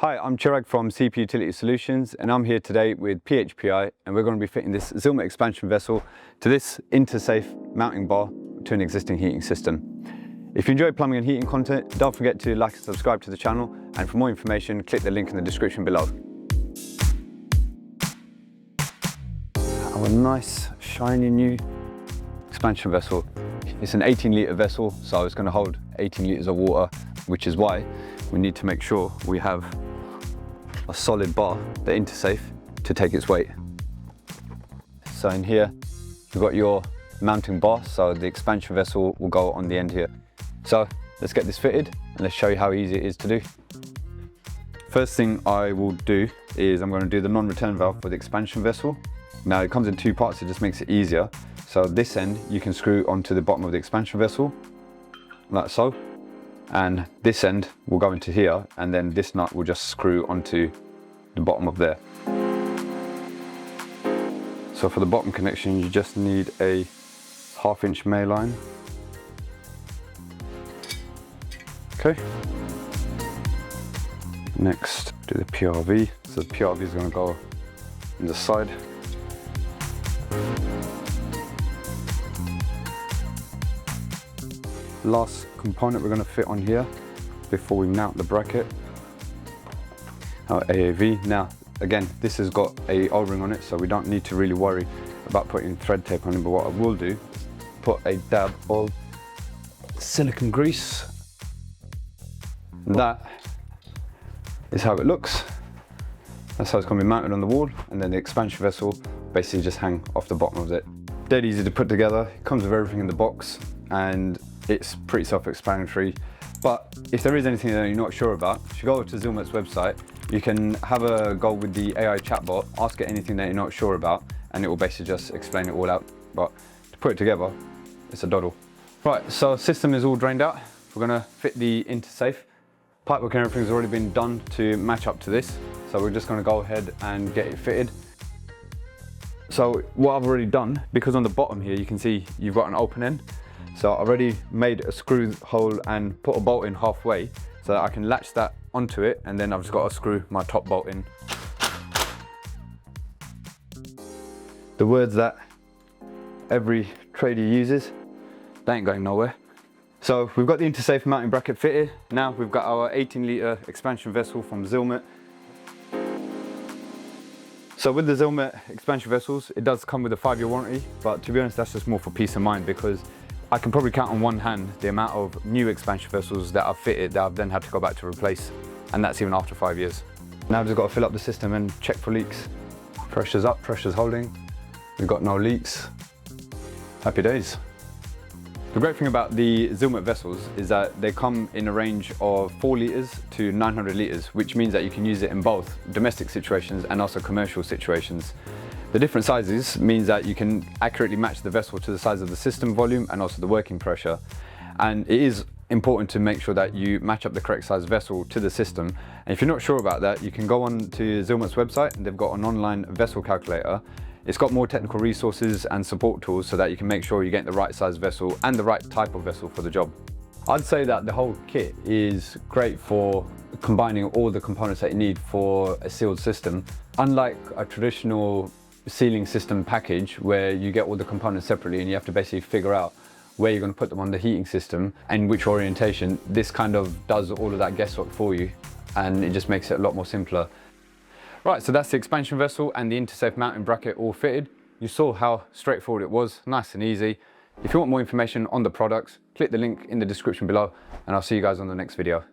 Hi, I'm Chirag from CP Utility Solutions, and I'm here today with PHPI, and we're going to be fitting this Zilmet expansion vessel to this intersafe mounting bar to an existing heating system. If you enjoy plumbing and heating content, don't forget to like and subscribe to the channel, and for more information, click the link in the description below. Our nice, shiny new expansion vessel. It's an 18-litre vessel, so it's going to hold 18 litres of water, which is why we need to make sure we have a solid bar, the intersafe, to take its weight. So in here, you've got your mounting bar, so the expansion vessel will go on the end here. So let's get this fitted and let's show you how easy it is to do. First thing I will do is I'm going to do the non-return valve for the expansion vessel. Now it comes in two parts, it just makes it easier. So this end you can screw onto the bottom of the expansion vessel, like so. And this end will go into here, and then this nut will just screw onto the bottom of there. So for the bottom connection, you just need a 1/2 inch May line. Okay. Next, do the PRV. So the PRV is going to go in the side. Last component we're going to fit on here before we mount the bracket, our AAV. Now again, this has got a O-ring on it, so we don't need to really worry about putting thread tape on it, but what I will do, put a dab of silicone grease. That is how it looks. That's how it's going to be mounted on the wall, and then the expansion vessel basically just hang off the bottom of it. Dead easy to put together. It comes with everything in the box, and it's pretty self-explanatory. But if there is anything that you're not sure about, if you go to Zilmet's website, you can have a go with the AI chatbot, ask it anything that you're not sure about, and it will basically just explain it all out. But to put it together, it's a doddle. Right, so system is all drained out. We're gonna fit the intersafe. Pipework and everything's already been done to match up to this. So we're just gonna go ahead and get it fitted. So what I've already done, because on the bottom here, you can see you've got an open end. So I've already made a screw hole and put a bolt in halfway so that I can latch that onto it, and then I've just got to screw my top bolt in. The words that every trader uses, they ain't going nowhere. So we've got the intersafe mounting bracket fitted. Now we've got our 18-litre expansion vessel from Zilmet. So with the Zilmet expansion vessels, it does come with a 5-year warranty, but to be honest, that's just more for peace of mind, because I can probably count on one hand the amount of new expansion vessels that I've fitted that I've then had to go back to replace, and that's even after 5 years. Now I've just got to fill up the system and check for leaks. Pressure's up, pressure's holding. We've got no leaks. Happy days. The great thing about the Zilmet vessels is that they come in a range of 4 litres to 900 litres, which means that you can use it in both domestic situations and also commercial situations. The different sizes means that you can accurately match the vessel to the size of the system volume and also the working pressure. And it is important to make sure that you match up the correct size vessel to the system. And if you're not sure about that, you can go on to Zilmet's website, and they've got an online vessel calculator. It's got more technical resources and support tools so that you can make sure you get the right size vessel and the right type of vessel for the job. I'd say that the whole kit is great for combining all the components that you need for a sealed system. Unlike a traditional sealing system package where you get all the components separately and you have to basically figure out where you're going to put them on the heating system and which orientation, this kind of does all of that guesswork for you, and it just makes it a lot more simpler. Right, so that's the expansion vessel and the intersafe mounting bracket all fitted. You saw how straightforward it was, nice and easy. If you want more information on the products, click the link in the description below, and I'll see you guys on the next video.